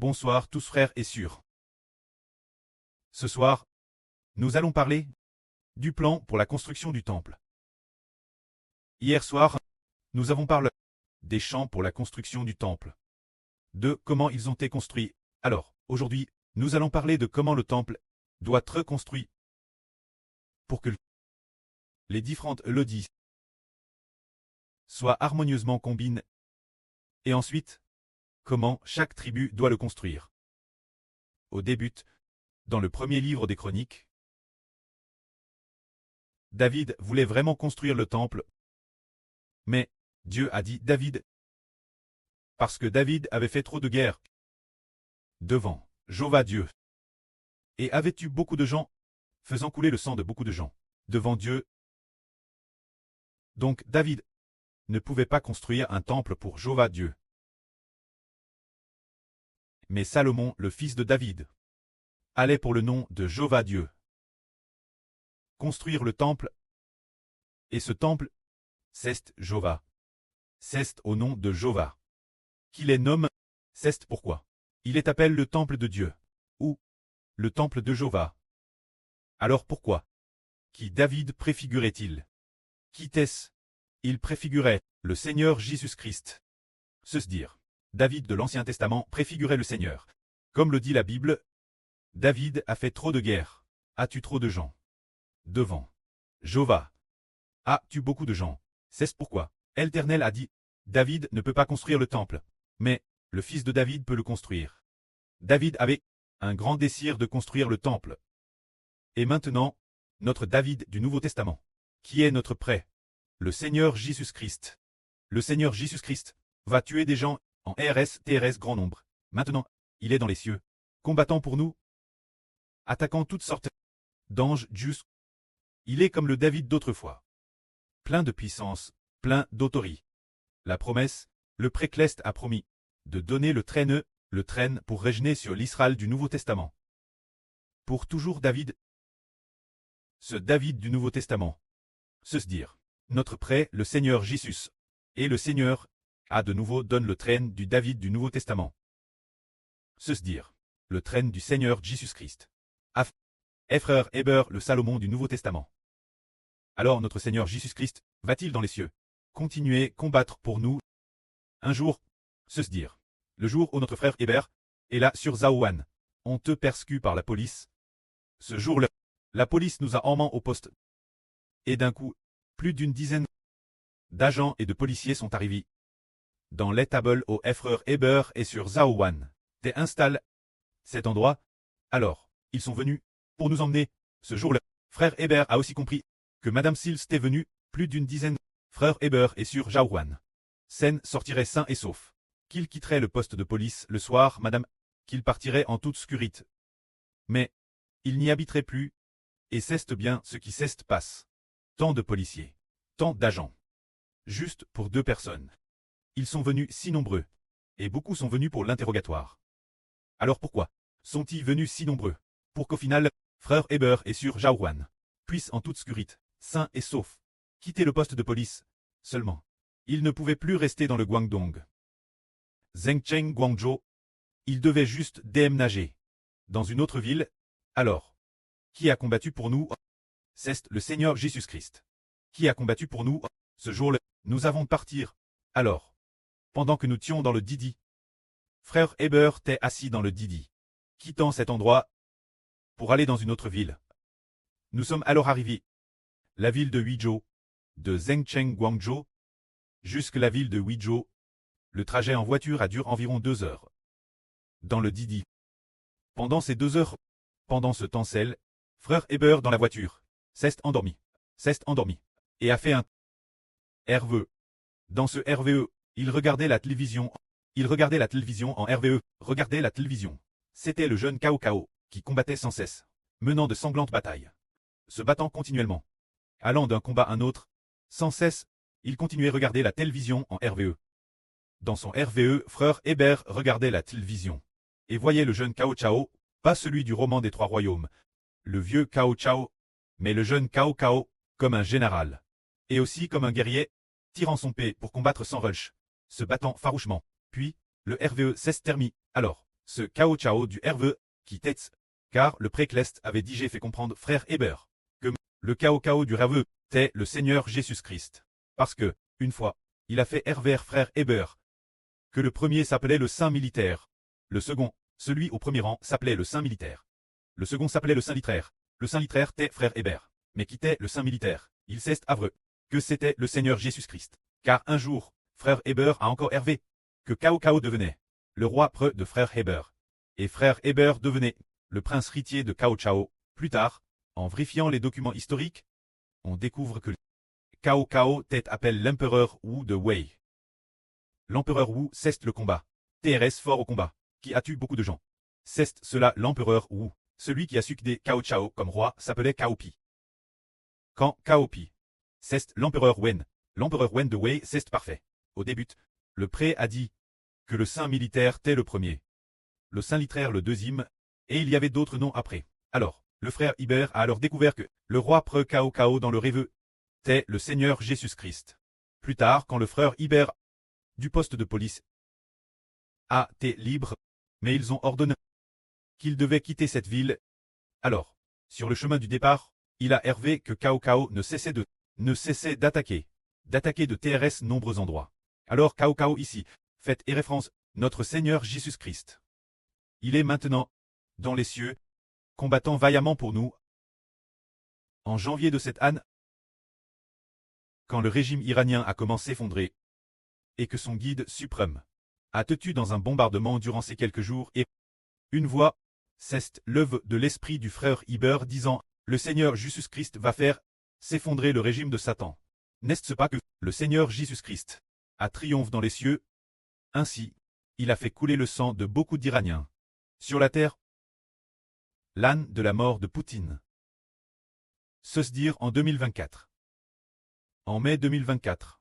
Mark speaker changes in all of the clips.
Speaker 1: Bonsoir tous frères et sœurs. Ce soir, nous allons parler du plan pour la construction du temple. Hier soir, nous avons parlé des champs pour la construction du temple, de comment ils ont été construits. Alors, aujourd'hui, nous allons parler de comment le temple doit être reconstruit pour que les différentes mélodies soient harmonieusement combinées et ensuite, comment chaque tribu doit le construire. Au début, dans le premier livre des Chroniques, David voulait vraiment construire le temple, mais Dieu a dit David, parce que David avait fait trop de guerres devant Jéhovah Dieu, et avait tué beaucoup de gens, faisant couler le sang de beaucoup de gens devant Dieu. Donc David ne pouvait pas construire un temple pour Jéhovah Dieu. Mais Salomon, le fils de David, allait pour le nom de Jéhovah Dieu construire le temple, et ce temple, c'est Jéhovah. C'est au nom de Jéhovah qu'il les nomme. C'est pourquoi il est appelé le temple de Dieu, ou le temple de Jéhovah. Alors pourquoi qui David préfigurait-il? Qui est-ce? Il préfigurait le Seigneur Jésus-Christ. C'est dire, David de l'Ancien Testament préfigurait le Seigneur. Comme le dit la Bible, David a fait trop de guerres, a tué trop de gens devant Jéhovah, a tué beaucoup de gens. C'est pourquoi l'Éternel a dit, David ne peut pas construire le temple, mais le fils de David peut le construire. David avait un grand désir de construire le temple. Et maintenant, notre David du Nouveau Testament, qui est notre prêt, le Seigneur Jésus-Christ. Le Seigneur Jésus-Christ va tuer des gens en RSTRS grand nombre. Maintenant, il est dans les cieux, combattant pour nous, attaquant toutes sortes d'anges justes. Il est comme le David d'autrefois, plein de puissance, plein d'autorité. La promesse, le précleste a promis de donner le traîne pour régner sur l'Israël du Nouveau Testament. Pour toujours David, ce David du Nouveau Testament, se dire, notre prêt, le Seigneur Jésus, et le Seigneur a de nouveau donne le traîne du David du Nouveau Testament. Se dire, le traîne du Seigneur Jésus-Christ. Frère Héber, le Salomon du Nouveau Testament. Alors notre Seigneur Jésus-Christ va-t-il dans les cieux continuer combattre pour nous? Un jour, se dire, le jour où notre frère Héber est là sur Zaouan, on te persécute par la police. Ce jour-là, la police nous a emmenés au poste. Et d'un coup, plus d'une dizaine d'agents et de policiers sont arrivés dans l'étable au frère Héber et sur Zaouan. T'es installé cet endroit. Alors, ils sont venus pour nous emmener. Ce jour-là, frère Héber a aussi compris que Madame Sils était venue, plus d'une dizaine. Frère Héber est sur Jaouan. Sen sortirait sain et sauf. Qu'il quitterait le poste de police le soir, madame, qu'il partirait en toute sécurité. Mais, il n'y habiterait plus, et c'est bien ce qui s'est passe. Tant de policiers, tant d'agents. Juste pour 2 personnes. Ils sont venus si nombreux, et beaucoup sont venus pour l'interrogatoire. Alors pourquoi sont-ils venus si nombreux? Pour qu'au final, frère Héber et sur Jaouan puisse en toute sécurité, sain et sauf, quitter le poste de police. Seulement, il ne pouvait plus rester dans le Guangdong. Zhengcheng Guangzhou, il devait juste déménager dans une autre ville. Alors, qui a combattu pour nous? C'est le Seigneur Jésus-Christ. Qui a combattu pour nous? Ce jour-là, nous avons partir. Alors, pendant que nous étions dans le Didi, frère Héber était assis dans le Didi, quittant cet endroit pour aller dans une autre ville. Nous sommes alors arrivés. La ville de Huizhou, de Zhengcheng Guangzhou, jusqu'à la ville de Huizhou. Le trajet en voiture a duré environ 2 heures. Dans le Didi. Pendant ces 2 heures, pendant ce temps frère Héber dans la voiture, s'est endormi, et a fait un RVE. Dans ce RVE, il regardait la télévision. Il regardait la télévision en RVE, regardait la télévision. C'était le jeune Cao Cao, qui combattait sans cesse, menant de sanglantes batailles, se battant continuellement, allant d'un combat à un autre, sans cesse, il continuait à regarder la télévision en RVE. Dans son RVE, frère Héber regardait la télévision, et voyait le jeune Cao Cao, pas celui du roman des 3 royaumes, le vieux Cao Cao, mais le jeune Cao Cao, comme un général, et aussi comme un guerrier, tirant son épée pour combattre sans rush, se battant farouchement. Puis, le RVE s'est terminé. Alors, ce Cao Cao du Herve, qui t'est, car le précleste avait dit fait comprendre frère Héber, que le Cao Cao du Herve, t'est le Seigneur Jésus-Christ. Parce que, une fois, il a fait Herver frère Héber, que le premier s'appelait le Saint militaire, le second, celui au premier rang, s'appelait le Saint militaire. Le second s'appelait le Saint littéraire. Le Saint littéraire t'est frère Héber, mais qui t'est le Saint militaire. Il s'est avreux, que c'était le Seigneur Jésus-Christ. Car un jour, frère Héber a encore Hervé, que Cao Cao devenait le roi preux de frère Héber. Et frère Héber devenait le prince héritier de Cao Cao. Plus tard, en vérifiant les documents historiques, on découvre que Cao Cao t'est appelle l'empereur Wu de Wei. L'empereur Wu ceste le combat. TRS fort au combat, qui a tué beaucoup de gens. Ceste cela l'empereur Wu. Celui qui a succédé Cao Cao comme roi s'appelait Cao Pi. Quand Cao Pi ceste l'empereur Wen. L'empereur Wen de Wei ceste parfait. Au début, le pré a dit que le saint militaire t'est le premier, le saint littéraire le deuxième, et il y avait d'autres noms après. Alors, le frère Héber a alors découvert que le roi preux Cao Cao dans le rêve t'est le Seigneur Jésus-Christ. Plus tard, quand le frère Héber du poste de police a été libre, mais ils ont ordonné qu'il devait quitter cette ville. Alors, sur le chemin du départ, il a hervé que Cao Cao ne cessait d'attaquer de TRS nombreux endroits. Alors Cao Cao ici, fait et référence, notre Seigneur Jésus-Christ. Il est maintenant dans les cieux, combattant vaillamment pour nous. En janvier de cette année, quand le régime iranien a commencé à s'effondrer, et que son guide suprême a tué dans un bombardement durant ces quelques jours, et une voix s'est levée de l'esprit du frère Héber disant, le Seigneur Jésus-Christ va faire s'effondrer le régime de Satan. N'est-ce pas que le Seigneur Jésus-Christ a triomphé dans les cieux? Ainsi, il a fait couler le sang de beaucoup d'Iraniens sur la terre. L'âne de la mort de Poutine. Se dire en 2024. En mai 2024.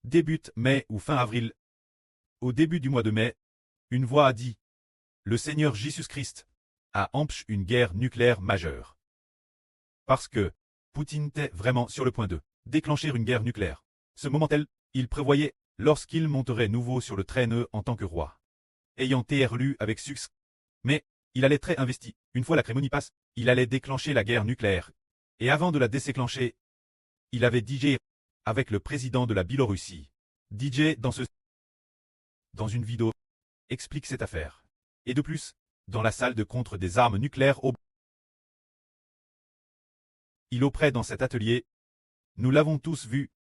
Speaker 1: Débute mai ou fin avril. Au début du mois de mai, une voix a dit, le Seigneur Jésus-Christ a empêché une guerre nucléaire majeure. Parce que Poutine était vraiment sur le point de déclencher une guerre nucléaire. Ce moment-là, il prévoyait, lorsqu'il monterait nouveau sur le trône en tant que roi, ayant été élu avec succès. Mais, il allait très investi. Une fois la cérémonie passe, il allait déclencher la guerre nucléaire. Et avant de la déclencher, il avait DJ avec le président de la Biélorussie. DJ dans une vidéo explique cette affaire. Et de plus, dans la salle de contre des armes nucléaires il opère dans cet atelier. Nous l'avons tous vu.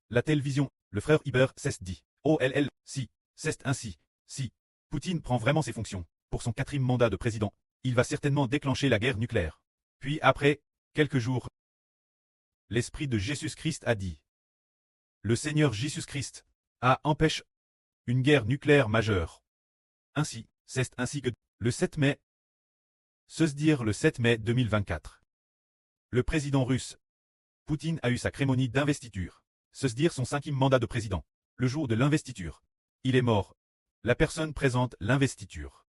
Speaker 1: La télévision, le frère Héber s'est dit. OLL, si, c'est ainsi, si. Poutine prend vraiment ses fonctions. Pour son 4e mandat de président, il va certainement déclencher la guerre nucléaire. Puis après, quelques jours, l'esprit de Jésus-Christ a dit. Le Seigneur Jésus-Christ a empêché une guerre nucléaire majeure. Ainsi, c'est ainsi que le 7 mai, se dire le 7 mai 2024. Le président russe, Poutine a eu sa cérémonie d'investiture, se dire son 5e mandat de président. Le jour de l'investiture, il est mort. La personne présente l'investiture.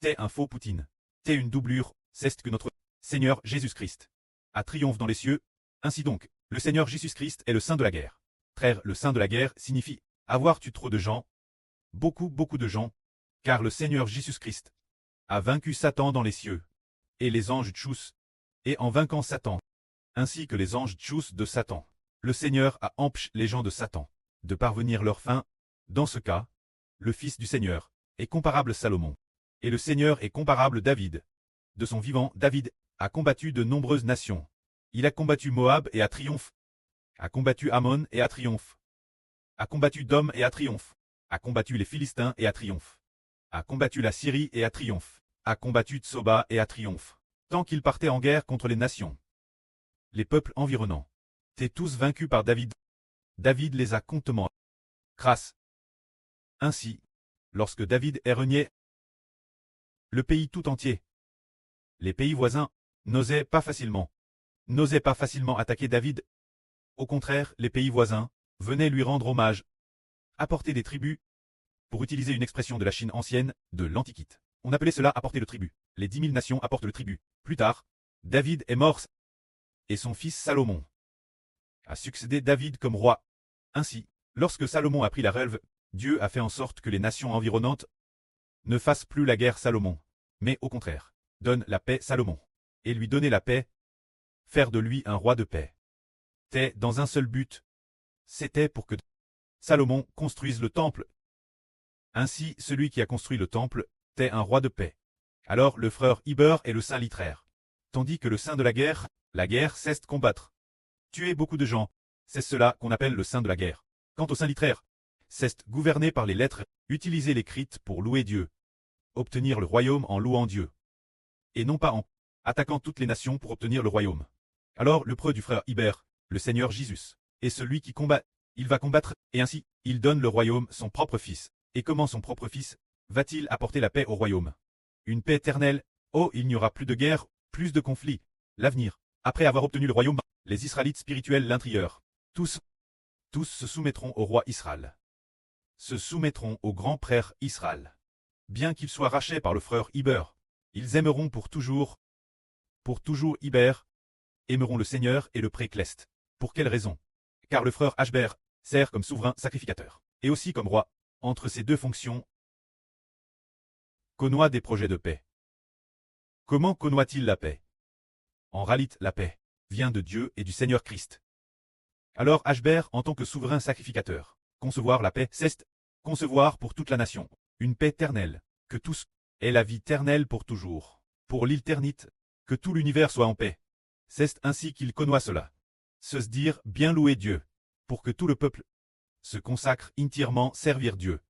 Speaker 1: T'es un faux Poutine. T'es une doublure, c'est que notre Seigneur Jésus-Christ a triomphe dans les cieux. Ainsi donc, le Seigneur Jésus-Christ est le saint de la guerre. Frère, le saint de la guerre signifie avoir tué trop de gens, beaucoup de gens, car le Seigneur Jésus-Christ a vaincu Satan dans les cieux, et les anges tchous, et en vainquant Satan, ainsi que les anges tchous de Satan, le Seigneur a empêché les gens de Satan de parvenir leur fin. Dans ce cas, le Fils du Seigneur est comparable Salomon, et le Seigneur est comparable David. De son vivant, David a combattu de nombreuses nations. Il a combattu Moab et a triomphe, a combattu Ammon et a triomphe, a combattu Dom et a triomphe, a combattu les Philistins et a triomphe, a combattu la Syrie et a triomphe, a combattu Tsoba et a triomphe, tant qu'il partait en guerre contre les nations. Les peuples environnants étaient tous vaincus par David. David les a contement crasse. Ainsi, lorsque David est renié, le pays tout entier, les pays voisins, n'osaient pas facilement attaquer David. Au contraire, les pays voisins venaient lui rendre hommage, apporter des tribus. Pour utiliser une expression de la Chine ancienne, de l'Antiquité, on appelait cela apporter le tribut. Les 10 000 nations apportent le tribut. Plus tard, David est mort, et son fils Salomon a succédé David comme roi. Ainsi, lorsque Salomon a pris la relève, Dieu a fait en sorte que les nations environnantes ne fassent plus la guerre Salomon, mais au contraire, donne la paix Salomon. Et lui donner la paix, faire de lui un roi de paix. T'es dans un seul but. C'était pour que Salomon construise le temple. Ainsi, celui qui a construit le temple, t'es un roi de paix. Alors le frère Iber est le saint littéraire. Tandis que le saint de la guerre cesse de combattre. Tuer beaucoup de gens, c'est cela qu'on appelle le saint de la guerre. Quant au saint littéraire, c'est gouverné par les lettres, utiliser l'écrit pour louer Dieu. Obtenir le royaume en louant Dieu. Et non pas en attaquant toutes les nations pour obtenir le royaume. Alors le preux du frère Iber, le Seigneur Jésus, est celui qui combat. Il va combattre, et ainsi, il donne le royaume son propre fils. Et comment son propre fils va-t-il apporter la paix au royaume? Une paix éternelle. Oh, il n'y aura plus de guerre, plus de conflits. L'avenir. Après avoir obtenu le royaume, les Israélites spirituels l'intrieur. Tous se soumettront au roi Israël. Se soumettront au grand prêtre Israël. Bien qu'ils soient rachetés par le frère Iber, ils aimeront pour toujours Iber, aimeront le Seigneur et le précleste. Pour quelle raison? Car le frère Ashber sert comme souverain sacrificateur, et aussi comme roi. Entre ces deux fonctions, connoit des projets de paix. Comment connoit-il la paix? En réalité, la paix vient de Dieu et du Seigneur Christ. Alors Ashber, en tant que souverain sacrificateur, concevoir la paix, c'est concevoir pour toute la nation, une paix éternelle, que tous aient la vie éternelle pour toujours, pour l'éternité, que tout l'univers soit en paix. C'est ainsi qu'il connoit cela. Se dire bien louer Dieu, pour que tout le peuple se consacre entièrement servir Dieu.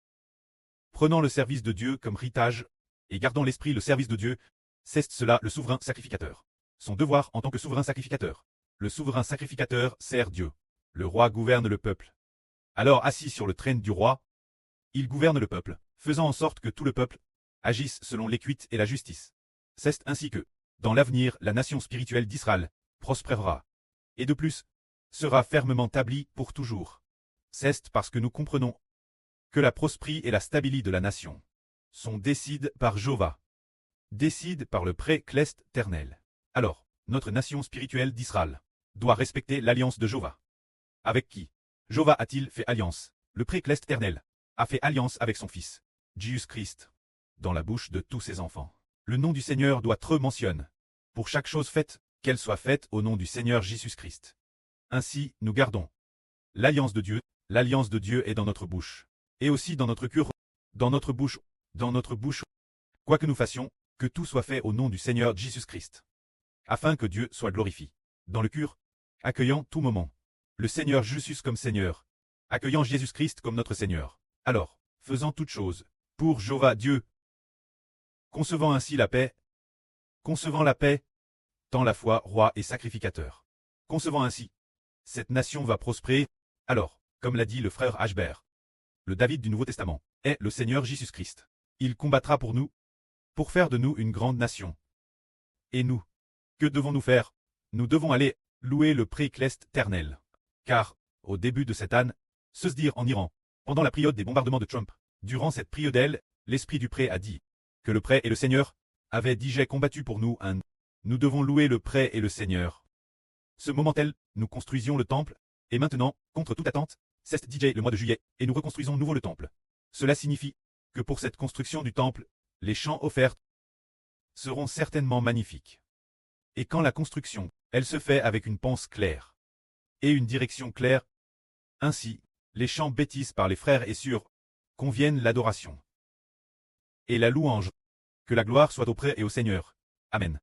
Speaker 1: Prenant le service de Dieu comme héritage, et gardant l'esprit le service de Dieu, c'est cela le souverain sacrificateur. Son devoir en tant que souverain sacrificateur. Le souverain sacrificateur sert Dieu. Le roi gouverne le peuple. Alors assis sur le trône du roi, il gouverne le peuple, faisant en sorte que tout le peuple agisse selon l'équité et la justice. C'est ainsi que, dans l'avenir, la nation spirituelle d'Israël prospérera. Et de plus, sera fermement établie pour toujours. C'est parce que nous comprenons que la prospérité et la stabilité de la nation sont décidées par Jéhovah, décidées par le précleste éternel. Alors, notre nation spirituelle d'Israël doit respecter l'alliance de Jéhovah. Avec qui Jéhovah a-t-il fait alliance? Le précleste éternel a fait alliance avec son fils, Jésus-Christ, dans la bouche de tous ses enfants. Le nom du Seigneur doit être mentionné. Pour chaque chose faite, qu'elle soit faite au nom du Seigneur Jésus-Christ. Ainsi, nous gardons l'alliance de Dieu. L'alliance de Dieu est dans notre bouche. Et aussi dans notre cœur, dans notre bouche. Quoi que nous fassions, que tout soit fait au nom du Seigneur Jésus-Christ. Afin que Dieu soit glorifié. Dans le cœur, accueillant tout moment le Seigneur Jésus comme Seigneur, accueillant Jésus-Christ comme notre Seigneur. Alors, faisant toutes choses pour Jéhovah Dieu, concevant ainsi la paix, tant la foi, roi et sacrificateur. Concevant ainsi, cette nation va prospérer. Alors, comme l'a dit le frère Ashber, le David du Nouveau Testament est le Seigneur Jésus-Christ. Il combattra pour nous, pour faire de nous une grande nation. Et nous, que devons-nous faire? Nous devons aller louer le précleste éternel. Car, au début de cette année, se dire en Iran, pendant la période des bombardements de Trump, durant cette période, l'esprit du pré a dit que le pré et le Seigneur avaient déjà combattu pour nous. Nous devons louer le pré et le Seigneur. Ce moment-tel, nous construisions le temple, et maintenant, contre toute attente, c'est DJ le mois de juillet, et nous reconstruisons nouveau le temple. Cela signifie que pour cette construction du temple, les chants offerts seront certainement magnifiques. Et quand la construction, elle se fait avec une pensée claire et une direction claire, ainsi, les chants bêtises par les frères et sœurs conviennent l'adoration et la louange. Que la gloire soit au prêtre et au Seigneur. Amen.